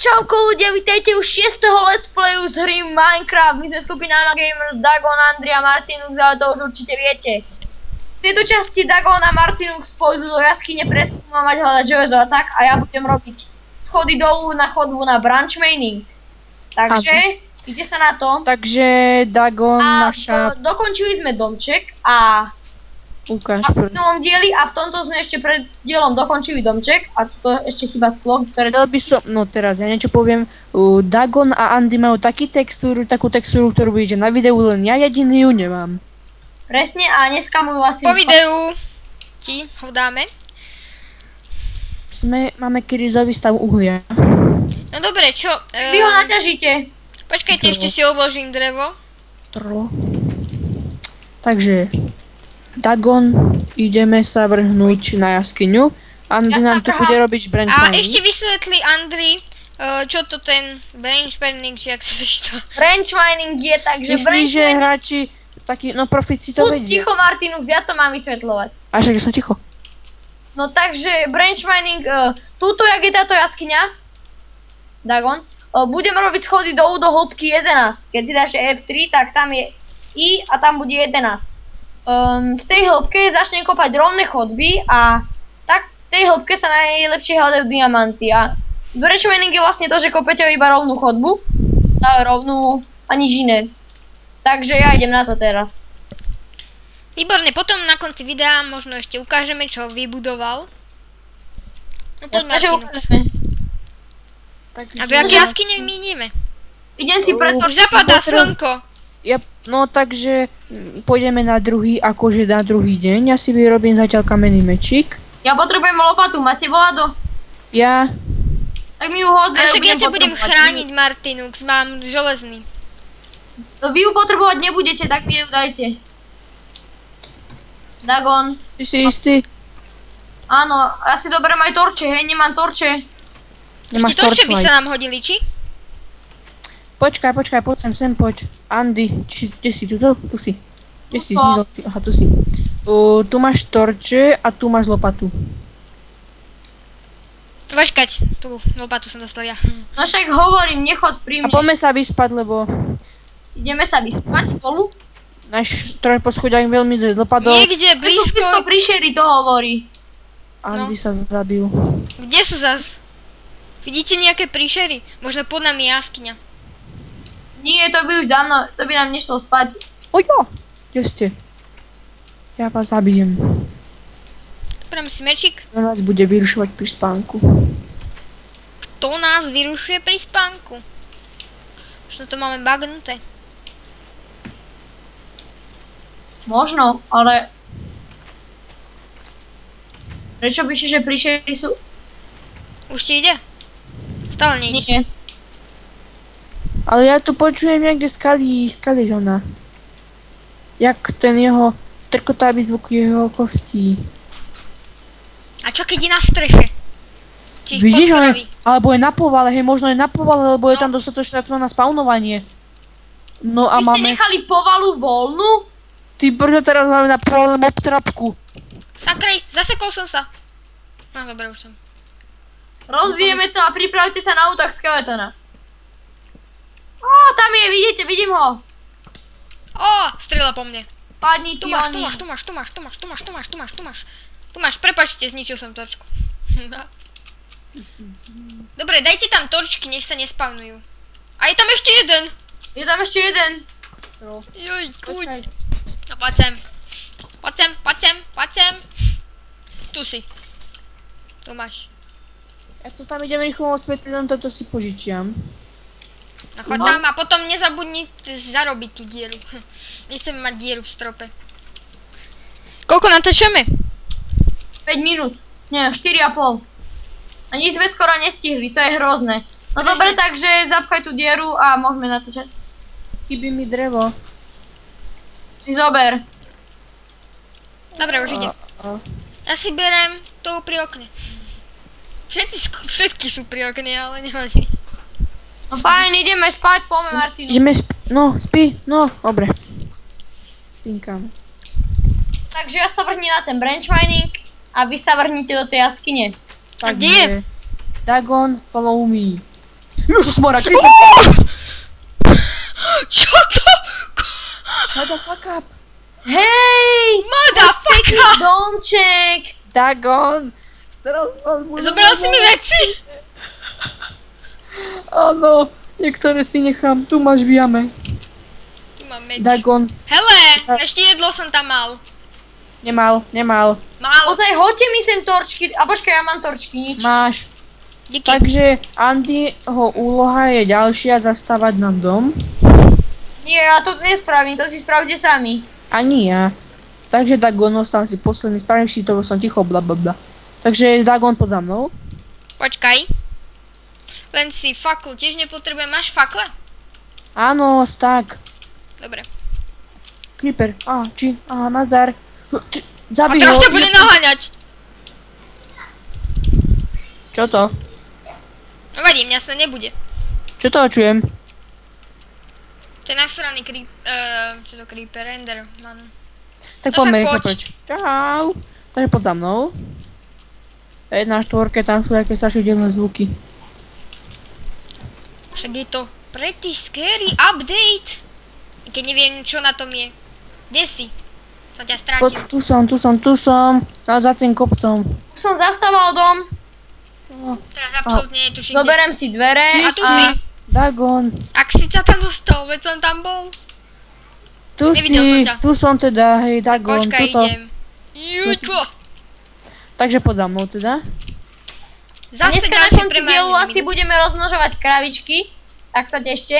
Čauko ľudia, vítajte už 6. let's playu z hry Minecraft. My sme skupina Gamers, Dagon, Andrea, Martinux, ale to už určite viete. V tejto časti Dagon a Martinux pôjdu do jaskyne preskúmavať, hľadať železo a tak, a ja budem robiť schody dolu na chodbu na branch mining. Takže, ide sa na to. Takže Dagon, naša... Dokončili sme domček a... Ukáž v tom dieli a v tomto sme ešte pred dielom dokončili domček a tu ešte chýba sklo, ktoré... Chcel by som, no teraz ja niečo poviem. Dagon a Andy majú takú textúru, ktorú vidíte na videu, len ja jediný ju nemám. Presne a neskamujú asi... Po videu ti ho dáme. Máme krízový stav uhlia. No dobre, čo? Vy ho naťažíte. Počkajte, ešte si odložím drevo. Takže... Dagon, ideme sa vrhnúť na jaskyňu. Andy nám tu bude robiť branch mining. A ešte vysvetli Andri, čo to ten branch mining, či jak sa to... Branch mining je tak, že... Myslíš, že hráči takí, no profici to vedia. Ticho Martinux, ja to mám vysvetľovať. A však som ticho. No takže branch mining, túto, jak je táto jaskyňa, Dagon, budeme robiť schody dolu do hĺbky 11. Keď si dáš F3, tak tam je I a tam bude 11. V tej hĺbke začnem kopať rovné chodby a tak v tej hĺbke sa najlepšie hľadajú diamanty a branch mining je vlastne to, že kopete iba rovnú chodbu, stále rovnú a nič iné. Takže ja idem na to teraz. Výborne, potom na konci videa možno ešte ukážeme, čo vybudoval. No poď Martinux. A do jaké jaskyne minieme? Idem si preto... Už zapadá slnko. No takže pôjdeme na druhý deň. Ja si vyrobím zatiaľ kamenný mečík. Ja potrebujem lopatu, máte volado? Ja. Tak mi ju hodne. A však ja ťa budem chrániť, Martinux, mám železný. Vy ju potrebovať nebudete, tak mi ju dajte. Dagon. Ty si istý? Áno, ja si doberiem aj torče, hej, nemám torče. Nemáš torče by torčlight. sa nám hodili, či? Počkaj, poď sem, poď. Andy, kde si tu? Tu si. Kde si zmizol si? Aha, tu si. Tu máš torče a tu máš lopatu. Počkať, tú lopatu som dostal ja. No však hovorím, nechod pri mne. A poďme sa vyspať, lebo... Ideme sa vyspať spolu? Náš trojposchoďák veľmi dopadol. Niekde blízko... Príšery to hovorí. Andy sa zabil. Kde sú zas? Vidíte nejaké príšery? Možno pod nami je jaskyňa. Nie, to by už dávno, to by nám nešlo spať. Ojo! Kde ste? Ja vás zabijem. Prám si mečík. Kto nás bude vyrušovať pri spánku? Kto nás vyrušuje pri spánku? Možno to máme bagnuté. Možno, ale... Prečo píše, že príšery sú... Už ti ide? Stále nejde. Nie. Ale ja tu počujem niekde skalí ona. Jak ten jeho trkotávý zvuk jeho kostí. A čo keď je na streche? Či ich Vidíš, podkroví? alebo je na povale, hej, možno je na povale, lebo je tam dostatočná tma na spawnovanie. No a Vy máme... ste nechali povalu voľnú? Ty brďo, teraz máme na povale mob trapku. Sakrej, zasekol som sa. No dobre, už som. Rozbijeme to a pripravte sa na útok skeletona. Á, tam je, vidíte, vidím ho. Ó, strieľa po mne. Padni Tu ti máš, oni. tu máš, prepáčte, zničil som točku. Dobre, dajte tam torčky, nech sa nespavnujú. A je tam ešte jeden. Je tam ešte jeden. Joj, kuď. No poď sem. Tu si. Tu máš. Ja tu tam idem rýchlo osvetliť, len toto si požičiam. No choď tam a potom nezabudni zarobiť tú dieru. Nechceme mať dieru v strope. Koľko natáčame? 5 minút. Nie, 4,5. A nič sme skoro nestihli, to je hrozné. No dobre, takže zapchaj tú dieru a môžeme natáčať. Chybí mi drevo. Si zober. Dobre, už ide. Ja si berem tu pri okne. Všetky sú pri okne, ale nevadí. No fajn, ideme spať, poďme Martinu. No, spí, no, dobre. Spinkám. Takže ja sa vrhnem na ten branch mining a vy sa vrhnite do tej jaskyne. A kde je? Dagon, follow me. Ježišmora, creeper! Čo to? Shut the fuck up! Hej! Pekný Motherfucker! domček! Dagon! Zobral si mi veci? Áno, niektoré si nechám, tu máš v jame. Tu mám meč. Dagon. Hele, ešte jedlo som tam mal. Nemal. Mal. Ozaj, hoďte mi sem torčky. A počkaj, ja mám torčky, nič. Máš. Díky. Takže Andyho úloha je ďalšia zastávať nám dom. Nie, ja to nespravím, to si spravte sami. Ani ja. Takže Dagon, ostal si posledný, spravím si to, som ticho, blablabla. Takže Dagon, poď za mnou. Počkaj. Len si faklu tiež nepotrebujem. Máš fakle? Áno, tak. Dobre. Creeper, nazdar. A Zabij teraz ho. sa bude naháňať. Čo to? Vadí, mňa sa nebude. Čo to čujem? Ten nasraný čo to creeper, enderman. Tak No poďme však rýchlo poď. preč. Čau. Takže poď za mnou. 1.4, tam sú nejaké strašidelné zvuky. Však je to pretty scary update. I keď neviem, čo na tom je. Kde si? Sa ťa strátim. Tu som. Za tým kopcom. Už som zastával dom, Teraz absolútne netuším, kde si. zoberiem si dvere A tu si. Dagon. Ak si sa tam dostal, veď som tam bol. Tu Nevidel som ťa. tu som teda, hej, Dagon, Počkaj, tuto. idem. Jujko. Takže poď za mnou teda. Zase dneska na ďalšie konci dielu premárnené asi minúty. budeme rozmnožovať kravičky. Tak sa tešte.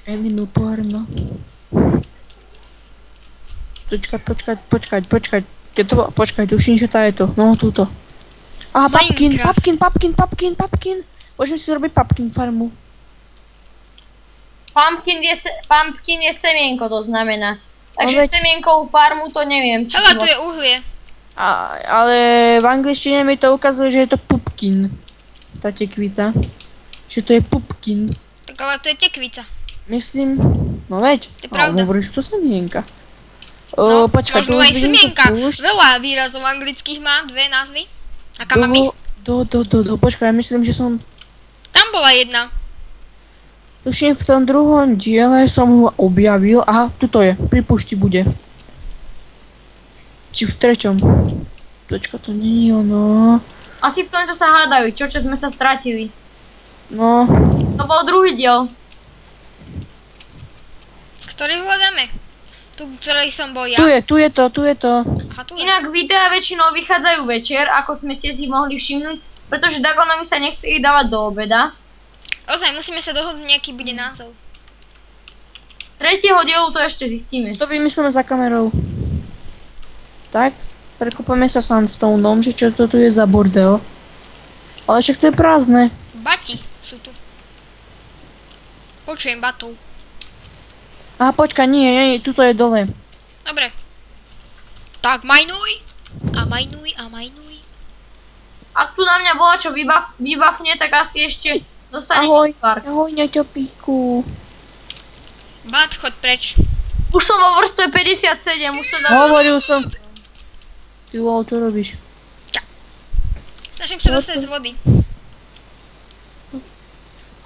Animal porno. Počkať. Počkaj, tuším, že tá je to. No, túto. Aha, papkin. Môžeme si zrobiť papkin farmu. Pumpkin je semienko, to znamená. Takže veď- semienkovú farmu to neviem. či Hele, to- tu je uhlie. Ale v angličtine mi to ukazuje, že je to pupkin. Tá tekvica. Že to je pupkin. Tak ale to je tekvica. Myslím, no veď. To je pravda. Hovoríš, to semienka. No, Počkaj, možno aj vidím semienka. tú púšť. Veľa výrazov anglických má, dve názvy. A kam mám ísť? Počkaj, ja myslím, že som... Tam bola jedna. Tuším, v tom druhom diele som ho objavil. Aha, tuto je, pri púšti bude. Či v treťom. Počka, to nie je ono. Asi v tom, čo sa hádajú, čo sme sa stratili. No, To bol druhý diel. Ktorý hľadáme? Tu, ktorý som bol ja. tu je to. Aha, tu je. Inak videá väčšinou vychádzajú večer, ako sme si mohli všimnúť, pretože Dagonovi sa nechce ich dávať do obeda. Ozaj, musíme sa dohodnúť, nejaký bude názov. Tretieho dielu to ešte zistíme. To vymyslíme za kamerou. Tak, prekopeme sa sandstoneom, že čo to tu je za bordel. Ale však to je prázdne. Bati sú tu. Počujem batov. Aha, počkaj, nie, tuto je dole. Dobre. Tak, majnuj. A majnuj. Ak tu na mňa bola čo vybafne, tak asi ešte dostane infarkt. Ahoj, ňaťopíku. Bat, chod preč. Už som vo vrstve 57, už sa dá... Hovoril som. Ty lol, čo robíš? Snažím sa dostať z vody.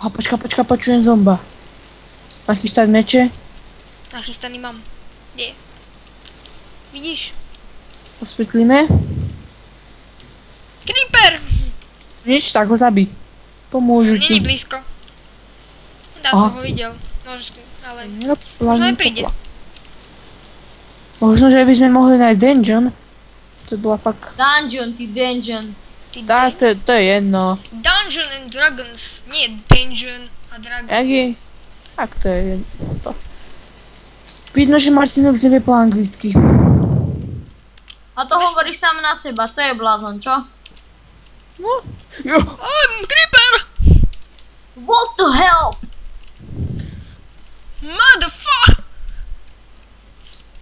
Aha, počkaj, počujem zomba. Nachystať meče? Nachystaný mám. Kde je? Vidíš? Osvetlíme? Creeper! Nič, tak ho zabij. Pomôžu Není ti. blízko. Dá Aha. som ho videl. Nožky, ale... No, Možno aj príde. Možno, že by sme mohli nájsť dungeon. To bola fakt... Dungeon, ty dungeon. Tak, to je jedno. Dungeon and Dragons. Nie Dungeon a Dragons. Jak je? Tak to je jedno. To. Vidno, že Martinok nevie po anglicky. A to hovoríš sám na seba, to je blázon, čo? No. Jo. Creeper! What the hell?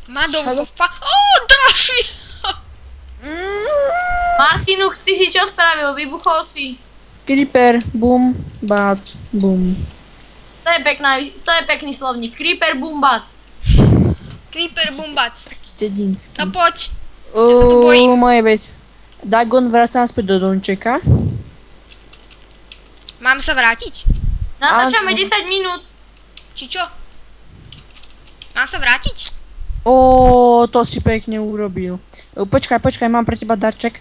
Motherfucker! Oh, draši! Martinuk, ty si čo spravil? Vybuchol si. Creeper, bum, bác, bum. To je pekný slovník. Creeper, bumbat. Creeper, bumbac. Dedinský. No poď. Ja sa tu bojím. Moje vec. Dagon vracia späť do domčeka. Mám sa vrátiť? Natáčame Áno. 10 minút. Či čo? Mám sa vrátiť? To si pekne urobil. Počkaj, mám pre teba darček.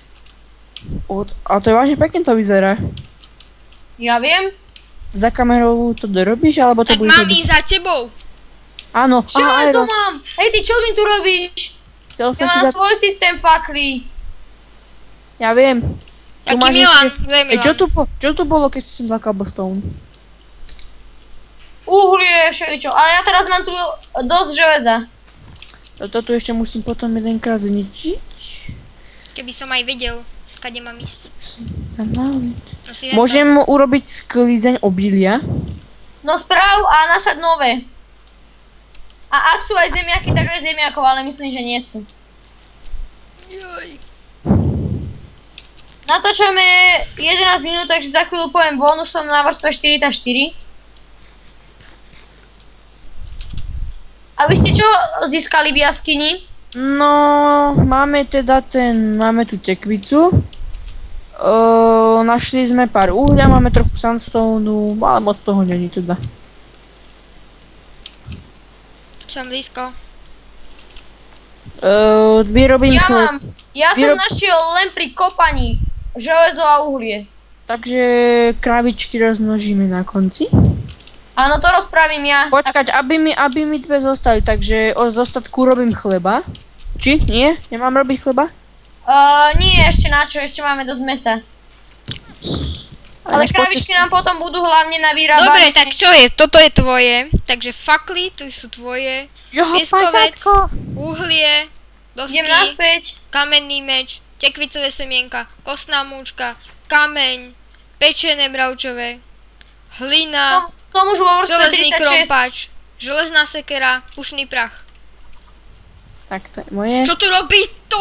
A to je vážne pekne to vyzerá. Ja viem. Za kamerou to dorobíš, alebo to Tak bude... mám ísť za tebou. Áno, Čo ja Iron. tu mám? Hej, ty čo mi tu robíš? Chcel Ja som ti mám dať... svoj systém fakly. Ja viem. Tu Jaký máš Milan? ešte- Kde je Milan? Čo tu bolo, keď si dal cobblestone? Uhlie, všeličo. Ale ja teraz mám tu dosť železa. Toto ešte musím potom jedenkrát zničiť. Keby som aj vedel, kade mám ísť. No si Môžem urobiť sklizeň obilia? No správ a nasad nové. A ak sú aj zemiaky, tak aj zemiakov, ale myslím, že nie sú. Joj. Natáčame 11 minút, takže za chvíľu poviem von, už som na vrstve 4x4. A vy ste čo získali v jaskyni? No, máme tu tekvicu. Našli sme pár uhlia, máme trochu sandstone, ale moc toho není teda. Som blízko. Vyrobím Ja som našiel len pri kopaní železo a uhlie. Takže kravičky rozmnožíme na konci. Áno, to rozpravím ja. Počkať, aby mi dve zostali, takže z ostatku robím chleba. Či? Nie? Nemám robiť chleba? Nie, ešte na čo, ešte máme dosť mesa. Ale kravičky nám potom budú hlavne na vyrábanie. Dobre, tak čo je? Toto je tvoje. Takže fakly, tu sú tvoje. Pieskovec, uhlie, Idem dosky, naspäť. kamenný meč, tekvicové semienka, kostná múčka, kameň, pečené bravčové, hlina, Som už vo vrstve železný 36. krompač, železná sekera, pušný prach. Tak to je moje. Čo tu robí to?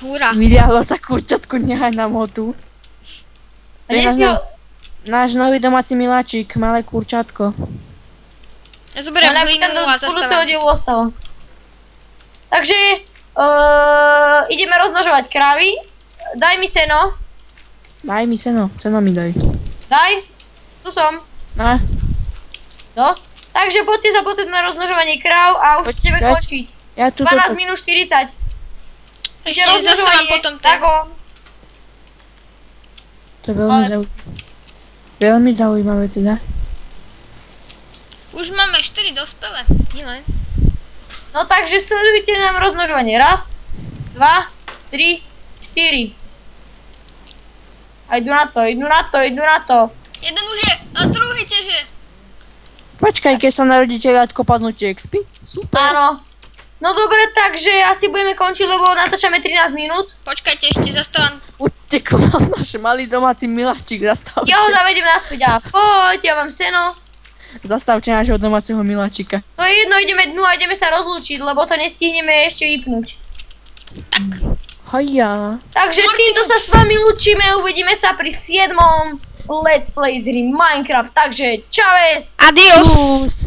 Kúra. Vydiahlo sa kurčatku, nehaj nám ho tu. To je náš nový domáci miláčik, malé kurčatko. Ja zoberiem hlinu a budúceho zastávam. dielu ostalo. Takže ideme rozmnožovať krávy. Daj mi seno. Daj mi seno mi daj. Daj. Tu som. No, Dosť. Takže poďte sa pozrieť na rozmnožovanie kráv a už chceme Počkať. končiť. ja tu 12 minút 40. Ešte zastávam potom ten. Dagon. To je veľmi zaujímavé. Veľmi zaujímavé teda. Už máme 4 dospelé. Milé. No takže sledujte nám rozmnožovanie. Raz, 2, 3, 4. A idú na to. Jeden už je a druhý tiež je. Počkaj, keď sa narodíte ľadko padnutie XP. Super. Áno. No dobre, takže asi budeme končiť, lebo natáčame 13 minút. Počkajte, ešte zastávam. Utekol nám náš malý domáci miláčik, zastavte. Ja ho zavedem naspäť a poď, ja mám seno. Zastavte nášho domáceho miláčika. To je jedno, ideme dnu a ideme sa rozlúčiť, lebo to nestihneme ešte vypnúť. Haja. Takže týmto sa s vami lúčime, uvidíme sa pri 7. Let's Play z hry Minecraft, takže čaves! Adios! Čus.